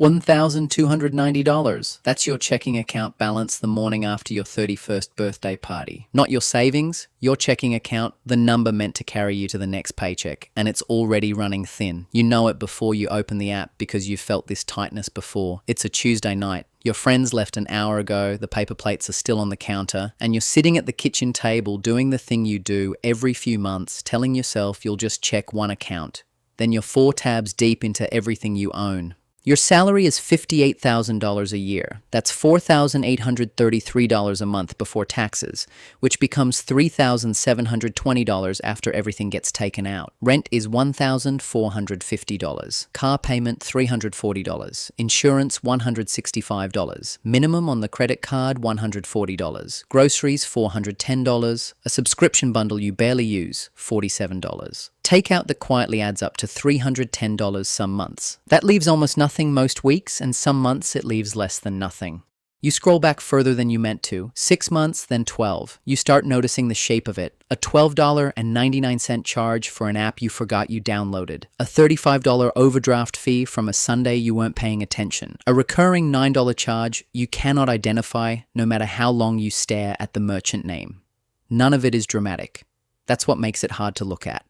$1,290. That's your checking account balance the morning after your 31st birthday party. Not your savings, your checking account, the number meant to carry you to the next paycheck, and it's already running thin. You know it before you open the app because you've felt this tightness before. It's a Tuesday night. Your friends left an hour ago, the paper plates are still on the counter, and you're sitting at the kitchen table doing the thing you do every few months, telling yourself you'll just check one account. Then you're 4 tabs deep into everything you own. Your salary is $58,000 a year. That's $4,833 a month before taxes, which becomes $3,720 after everything gets taken out. Rent is $1,450. Car payment $340. Insurance $165. Minimum on the credit card $140. Groceries $410. A subscription bundle you barely use $47. Takeout that quietly adds up to $310 some months. That leaves almost nothing most weeks, and some months it leaves less than nothing. You scroll back further than you meant to. 6 months, then 12. You start noticing the shape of it. A $12.99 charge for an app you forgot you downloaded. A $35 overdraft fee from a Sunday you weren't paying attention. A recurring $9 charge you cannot identify no matter how long you stare at the merchant name. None of it is dramatic. That's what makes it hard to look at.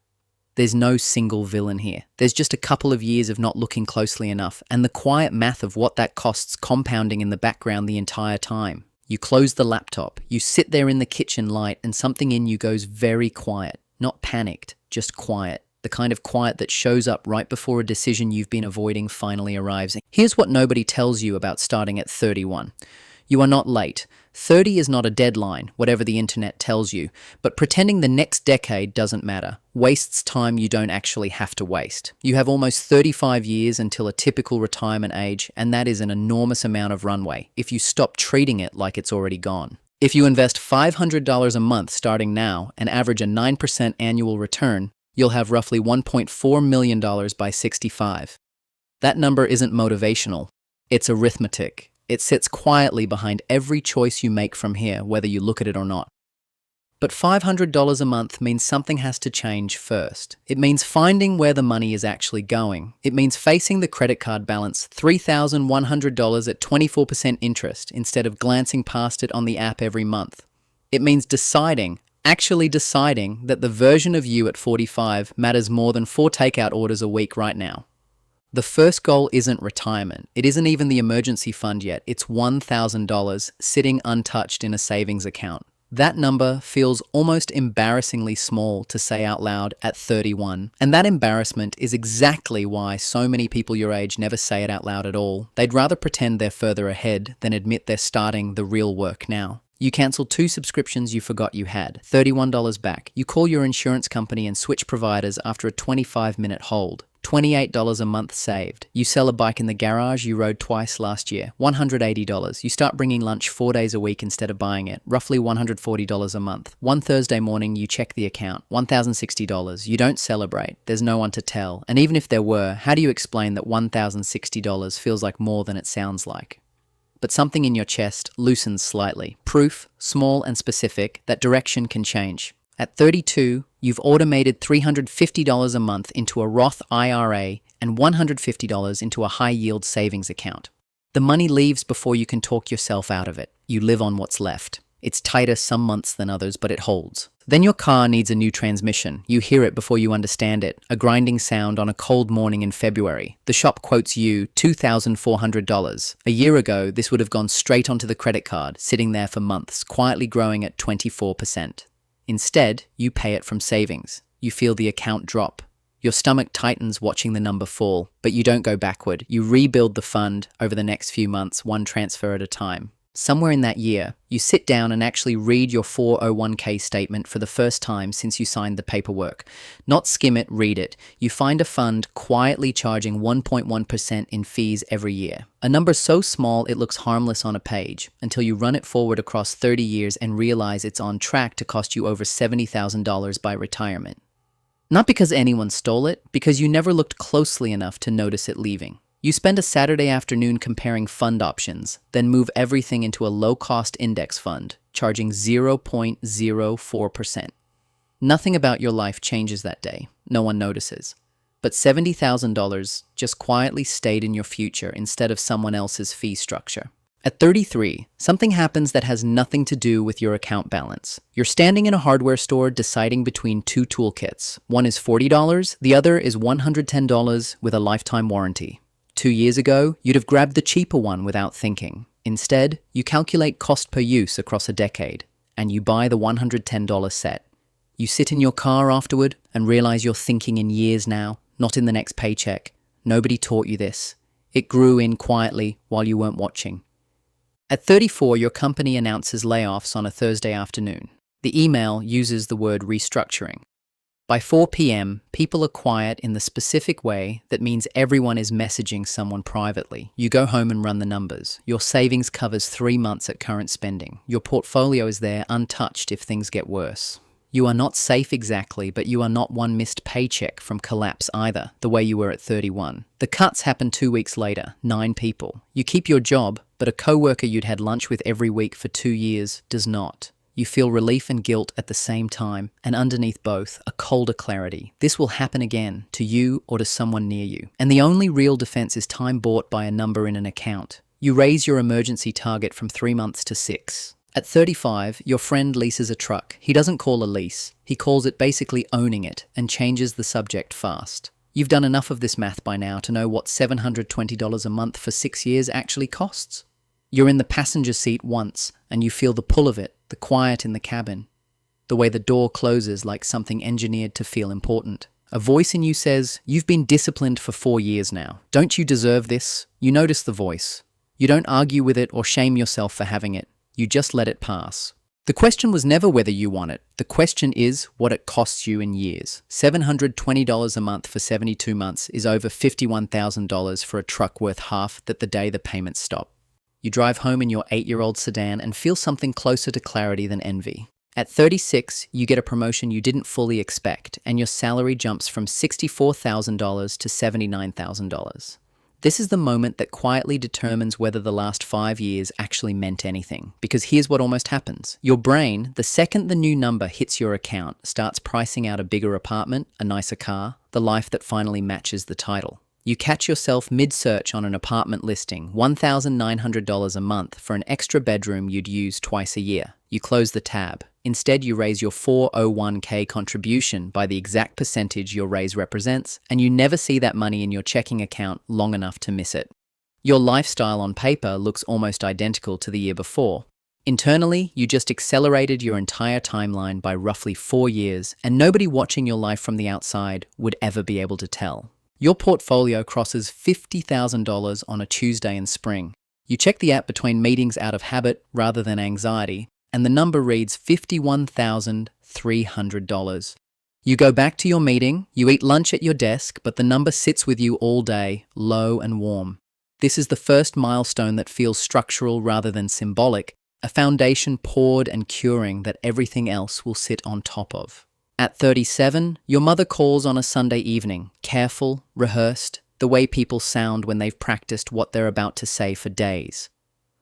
There's no single villain here. There's just a couple of years of not looking closely enough, and the quiet math of what that costs compounding in the background the entire time. You close the laptop, you sit there in the kitchen light, and something in you goes very quiet. Not panicked, just quiet. The kind of quiet that shows up right before a decision you've been avoiding finally arrives. Here's what nobody tells you about starting at 31. You are not late. 30 is not a deadline, whatever the internet tells you, but pretending the next decade doesn't matter wastes time you don't actually have to waste. You have almost 35 years until a typical retirement age, and that is an enormous amount of runway if you stop treating it like it's already gone. If you invest $500 a month starting now and average a 9% annual return, you'll have roughly $1.4 million by 65. That number isn't motivational, it's arithmetic. It sits quietly behind every choice you make from here, whether you look at it or not. But $500 a month means something has to change first. It means finding where the money is actually going. It means facing the credit card balance, $3,100 at 24% interest, instead of glancing past it on the app every month. It means actually deciding that the version of you at 45 matters more than 4 takeout orders a week right now. The first goal isn't retirement. It isn't even the emergency fund yet. It's $1,000 sitting untouched in a savings account. That number feels almost embarrassingly small to say out loud at 31. And that embarrassment is exactly why so many people your age never say it out loud at all. They'd rather pretend they're further ahead than admit they're starting the real work now. You cancel 2 subscriptions you forgot you had, $31 back. You call your insurance company and switch providers after a 25-minute hold. $28 a month saved. You sell a bike in the garage you rode twice last year, $180. You start bringing lunch 4 days a week instead of buying it, roughly $140 a month. One Thursday morning you check the account, $1,060. You don't celebrate, there's no one to tell. And even if there were, how do you explain that $1,060 feels like more than it sounds like? But something in your chest loosens slightly. Proof, small and specific, that direction can change. At 32, you've automated $350 a month into a Roth IRA and $150 into a high-yield savings account. The money leaves before you can talk yourself out of it. You live on what's left. It's tighter some months than others, but it holds. Then your car needs a new transmission. You hear it before you understand it, a grinding sound on a cold morning in February. The shop quotes you $2,400. A year ago, this would have gone straight onto the credit card, sitting there for months, quietly growing at 24%. Instead, you pay it from savings. You feel the account drop. Your stomach tightens watching the number fall, but you don't go backward. You rebuild the fund over the next few months, one transfer at a time. Somewhere in that year, you sit down and actually read your 401k statement for the first time since you signed the paperwork. Not skim it, read it. You find a fund quietly charging 1.1% in fees every year. A number so small it looks harmless on a page, until you run it forward across 30 years and realize it's on track to cost you over $70,000 by retirement. Not because anyone stole it, because you never looked closely enough to notice it leaving. You spend a Saturday afternoon comparing fund options, then move everything into a low-cost index fund, charging 0.04%. Nothing about your life changes that day. No one notices. But $70,000 just quietly stayed in your future instead of someone else's fee structure. At 33, something happens that has nothing to do with your account balance. You're standing in a hardware store deciding between two toolkits. One is $40, the other is $110 with a lifetime warranty. 2 years ago, you'd have grabbed the cheaper one without thinking. Instead, you calculate cost per use across a decade, and you buy the $110 set. You sit in your car afterward and realize you're thinking in years now, not in the next paycheck. Nobody taught you this. It grew in quietly while you weren't watching. At 34, your company announces layoffs on a Thursday afternoon. The email uses the word restructuring. By 4 p.m., people are quiet in the specific way that means everyone is messaging someone privately. You go home and run the numbers. Your savings covers 3 months at current spending. Your portfolio is there untouched if things get worse. You are not safe exactly, but you are not one missed paycheck from collapse either, the way you were at 31. The cuts happen 2 weeks later, 9 people. You keep your job, but a coworker you'd had lunch with every week for 2 years does not. You feel relief and guilt at the same time, and underneath both, a colder clarity. This will happen again, to you or to someone near you. And the only real defense is time bought by a number in an account. You raise your emergency target from 3 months to 6. At 35, your friend leases a truck. He doesn't call a lease. He calls it basically owning it and changes the subject fast. You've done enough of this math by now to know what $720 a month for 6 years actually costs. You're in the passenger seat once, and you feel the pull of it, the quiet in the cabin, the way the door closes like something engineered to feel important. A voice in you says, "You've been disciplined for 4 years now. Don't you deserve this?" You notice the voice. You don't argue with it or shame yourself for having it. You just let it pass. The question was never whether you want it. The question is what it costs you in years. $720 a month for 72 months is over $51,000 for a truck worth half that the day the payments stop. You drive home in your 8-year-old sedan and feel something closer to clarity than envy. At 36, you get a promotion you didn't fully expect, and your salary jumps from $64,000 to $79,000. This is the moment that quietly determines whether the last 5 years actually meant anything. Because here's what almost happens. Your brain, the second the new number hits your account, starts pricing out a bigger apartment, a nicer car, the life that finally matches the title. You catch yourself mid-search on an apartment listing, $1,900 a month for an extra bedroom you'd use twice a year. You close the tab. Instead, you raise your 401k contribution by the exact percentage your raise represents, and you never see that money in your checking account long enough to miss it. Your lifestyle on paper looks almost identical to the year before. Internally, you just accelerated your entire timeline by roughly 4 years, and nobody watching your life from the outside would ever be able to tell. Your portfolio crosses $50,000 on a Tuesday in spring. You check the app between meetings out of habit rather than anxiety, and the number reads $51,300. You go back to your meeting, you eat lunch at your desk, but the number sits with you all day, low and warm. This is the first milestone that feels structural rather than symbolic, a foundation poured and curing that everything else will sit on top of. At 37, your mother calls on a Sunday evening, careful, rehearsed, the way people sound when they've practiced what they're about to say for days.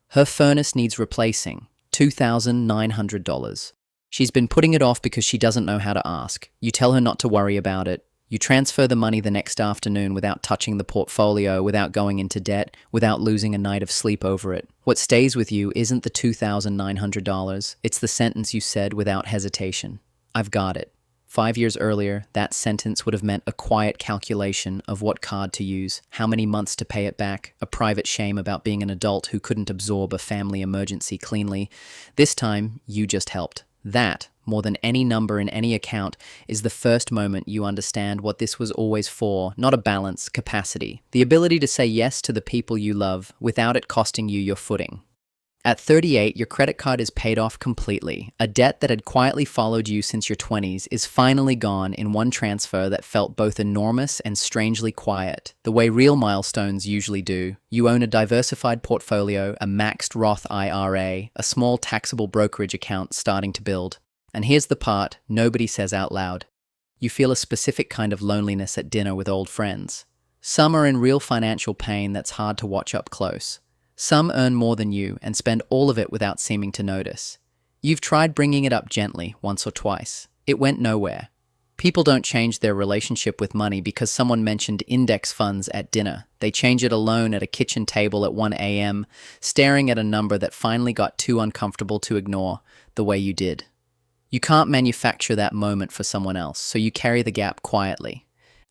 Her furnace needs replacing, $2,900. She's been putting it off because she doesn't know how to ask. You tell her not to worry about it. You transfer the money the next afternoon without touching the portfolio, without going into debt, without losing a night of sleep over it. What stays with you isn't the $2,900, it's the sentence you said without hesitation. I've got it. 5 years earlier, that sentence would have meant a quiet calculation of what card to use, how many months to pay it back, a private shame about being an adult who couldn't absorb a family emergency cleanly. This time, you just helped. That, more than any number in any account, is the first moment you understand what this was always for, not a balance, capacity. The ability to say yes to the people you love without it costing you your footing. At 38, your credit card is paid off completely. A debt that had quietly followed you since your 20s is finally gone in one transfer that felt both enormous and strangely quiet. The way real milestones usually do. You own a diversified portfolio, a maxed Roth IRA, a small taxable brokerage account starting to build. And here's the part nobody says out loud. You feel a specific kind of loneliness at dinner with old friends. Some are in real financial pain that's hard to watch up close. Some earn more than you and spend all of it without seeming to notice. You've tried bringing it up gently once or twice. It went nowhere. People don't change their relationship with money because someone mentioned index funds at dinner. They change it alone at a kitchen table at 1 a.m., staring at a number that finally got too uncomfortable to ignore the way you did. You can't manufacture that moment for someone else, so you carry the gap quietly.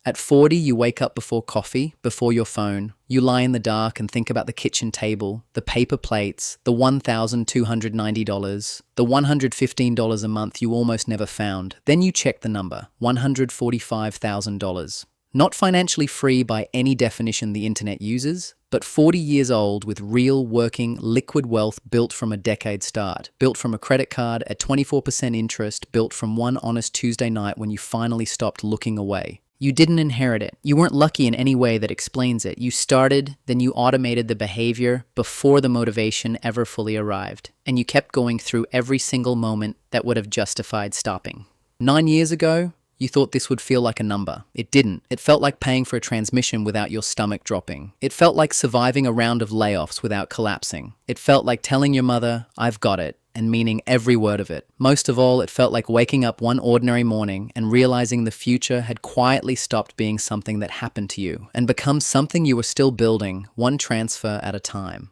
At 40, you wake up before coffee, before your phone. You lie in the dark and think about the kitchen table, the paper plates, the $1,290, the $115 a month you almost never found. Then you check the number, $145,000. Not financially free by any definition the internet uses, but 40 years old with real working liquid wealth built from a decade start, built from a credit card at 24% interest, built from one honest Tuesday night when you finally stopped looking away. You didn't inherit it. You weren't lucky in any way that explains it. You started, then you automated the behavior before the motivation ever fully arrived. And you kept going through every single moment that would have justified stopping. 9 years ago, you thought this would feel like a number. It didn't. It felt like paying for a transmission without your stomach dropping. It felt like surviving a round of layoffs without collapsing. It felt like telling your mother, "I've got it," and meaning every word of it. Most of all, it felt like waking up one ordinary morning and realizing the future had quietly stopped being something that happened to you and become something you were still building, one transfer at a time.